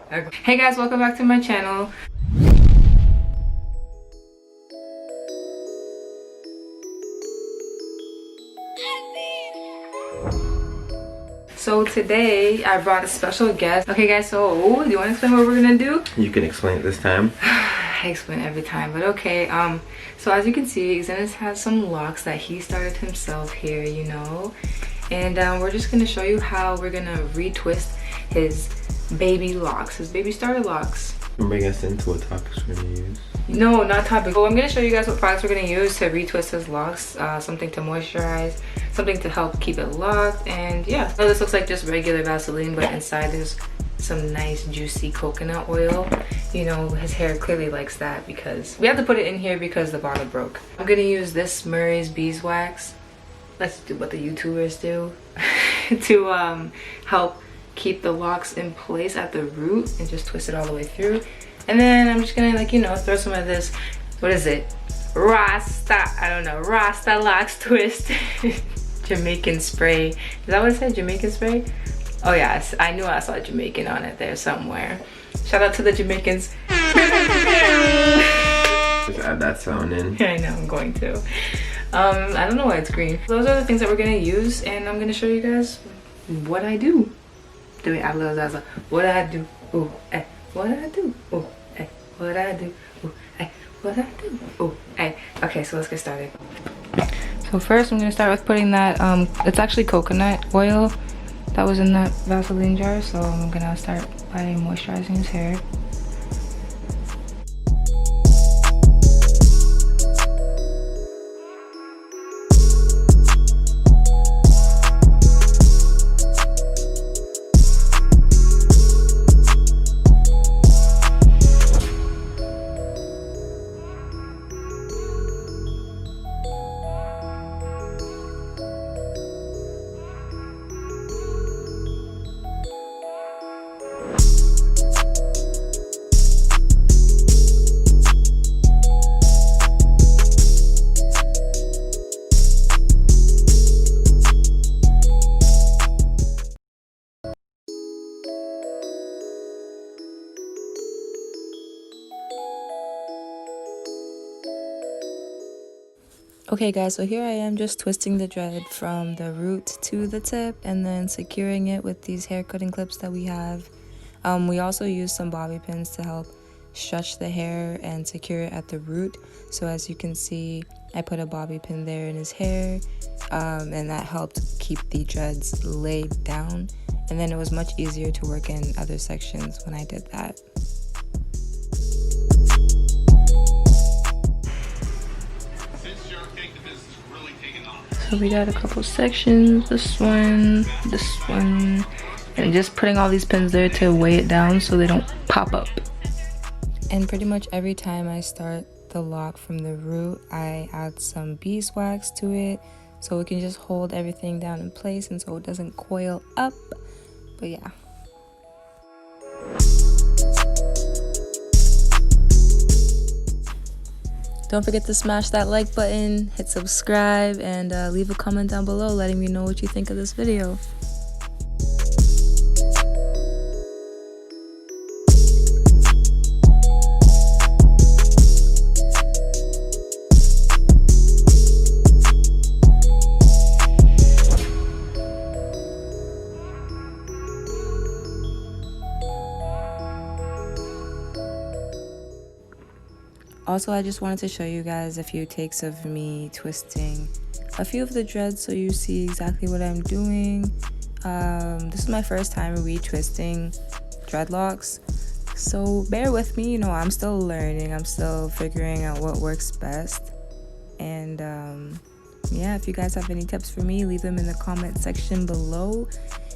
Hey guys, welcome back to my channel. So today I brought a special guest. Okay guys, so do you want to explain what we're gonna do? You can explain it this time. I explain every time, but okay. So as you can see, Xenis has some locks that he started himself here, you know. And we're just gonna show you how we're gonna retwist his baby locks, his baby starter locks. And bring us into what topics we're gonna use. No, not topic. Well, I'm gonna show you guys what products we're gonna use to retwist his locks. Something to moisturize, something to help keep it locked, and yeah. So this looks like just regular Vaseline, but inside there's some nice juicy coconut oil. You know, his hair clearly likes that because we have to put it in here because the bottle broke. I'm gonna use this Murray's beeswax. Let's do what the YouTubers do to help keep the locks in place at the root and just twist it all the way through. And then I'm just gonna, like, you know, throw some of this, what is it, Rasta, I don't know, Rasta Locks Twist Jamaican spray. Is that what it said, Jamaican spray? Oh yes, I knew I saw Jamaican on it there somewhere. Shout out to the Jamaicans. Just add that sound in. I know, I'm going to. I don't know why it's green. Those are the things that we're gonna use, and I'm gonna show you guys what I do. Do we add a little Zaza? What I do? Ooh, eh. What I do? Ooh, eh. What I do? Ooh, eh. What I do? Ooh, eh. Okay, so let's get started. So first, I'm gonna start with putting that. It's actually coconut oil that was in that Vaseline jar. So I'm gonna start by moisturizing his hair. Okay guys, so here I am just twisting the dread from the root to the tip and then securing it with these hair cutting clips that we have. We also use some bobby pins to help stretch the hair and secure it at the root. So as you can see, I put a bobby pin there in his hair, and that helped keep the dreads laid down. And then it was much easier to work in other sections when I did that. So we got a couple sections, this one, and just putting all these pins there to weigh it down so they don't pop up. And pretty much every time I start the lock from the root, I add some beeswax to it so it can just hold everything down in place and so it doesn't coil up. But yeah. Don't forget to smash that like button, hit subscribe, and leave a comment down below letting me know what you think of this video. Also, I just wanted to show you guys a few takes of me twisting a few of the dreads so you see exactly what I'm doing. This is my first time retwisting dreadlocks, so bear with me. You know, I'm still learning, I'm still figuring out what works best. And yeah, if you guys have any tips for me, leave them in the comment section below.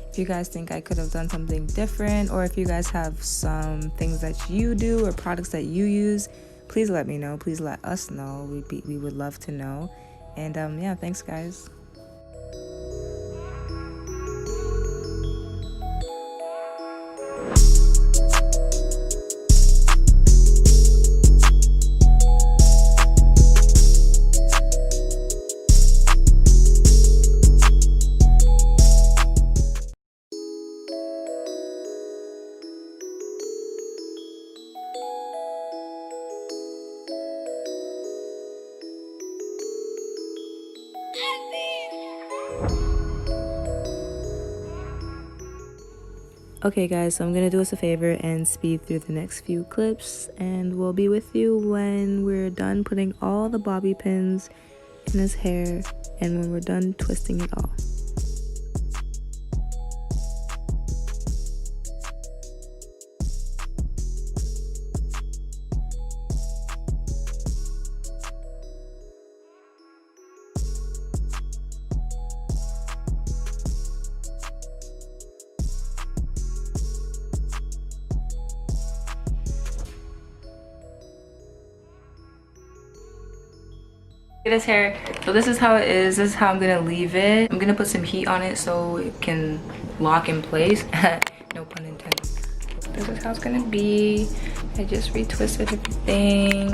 If you guys think I could have done something different, or if you guys have some things that you do or products that you use, please let me know. Please let us know. We would love to know. And yeah, thanks guys. Okay guys, so I'm gonna do us a favor and speed through the next few clips, and we'll be with you when we're done putting all the bobby pins in his hair and when we're done twisting it all. Get his hair. So this is how it is. This is how I'm gonna leave it. I'm gonna put some heat on it so it can lock in place. No pun intended. This is how it's gonna be. I just retwisted everything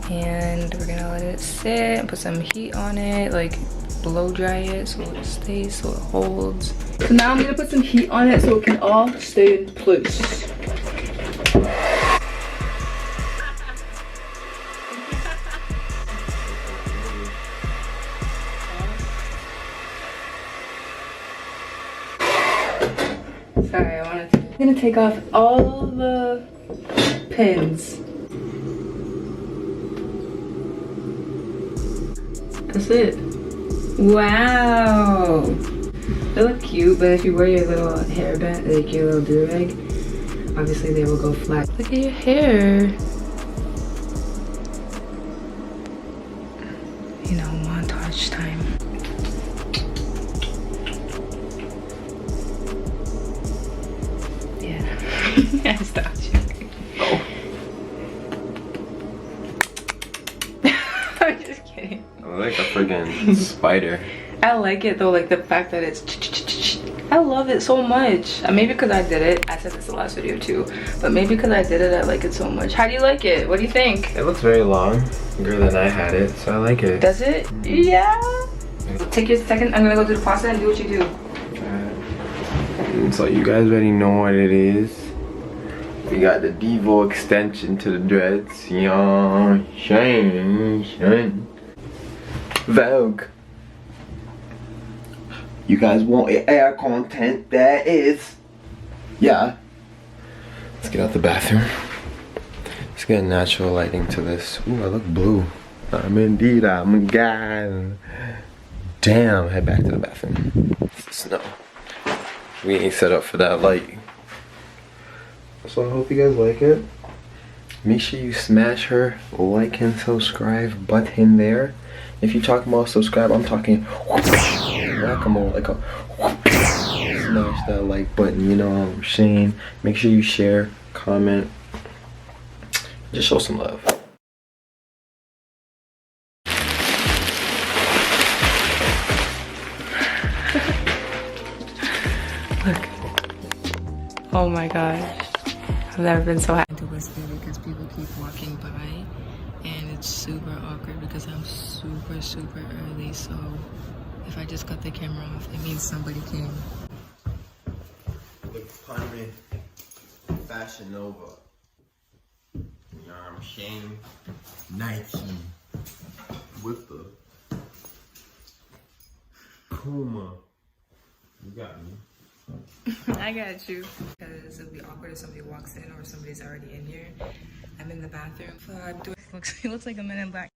and we're gonna let it sit and put some heat on it, like blow dry it so it stays, so it holds. So now I'm gonna put some heat on it so it can all stay in place. Sorry, I'm gonna take off all the pins. That's it. Wow. They look cute, but if you wear your little hairband, like your little do-rag, obviously they will go flat. Look at your hair. You know, montage time. I stopped you. Oh. I'm just kidding. I like a friggin' spider. I like it though, like the fact that it's I love it so much. Maybe because I did it. I said this in the last video too, but maybe because I did it, I like it so much. How do you like it? What do you think? It looks very long, longer than I had it, so I like it. Does it? Yeah. Take your second. I'm gonna go do the pasta and do what you do. So you guys already know what it is. We got the Devo extension to the dreads. Yeah, shine. Vogue. You guys want air content? There is. Yeah. Let's get out the bathroom. Let's get natural lighting to this. Ooh, I look blue. I'm a guy. Damn, head back to the bathroom. It's the snow. We ain't set up for that light. So I hope you guys like it. Make sure you smash her like and subscribe button there. If you're talking about subscribe, I'm talking whack-a-mole, like a smash that like button, you know what I'm saying? Make sure you share, comment, just show some love. Look. Oh my gosh. I've never been so happy to whisper because people keep walking by and it's super awkward because I'm super early, so if I just cut the camera off, it means somebody came. Look, upon me, Fashion Nova. You know what I'm saying? Nike with the Puma. You got me. I got you. Because it'll be awkward if somebody walks in or somebody's already in here. I'm in the bathroom. It looks like a Men in Black.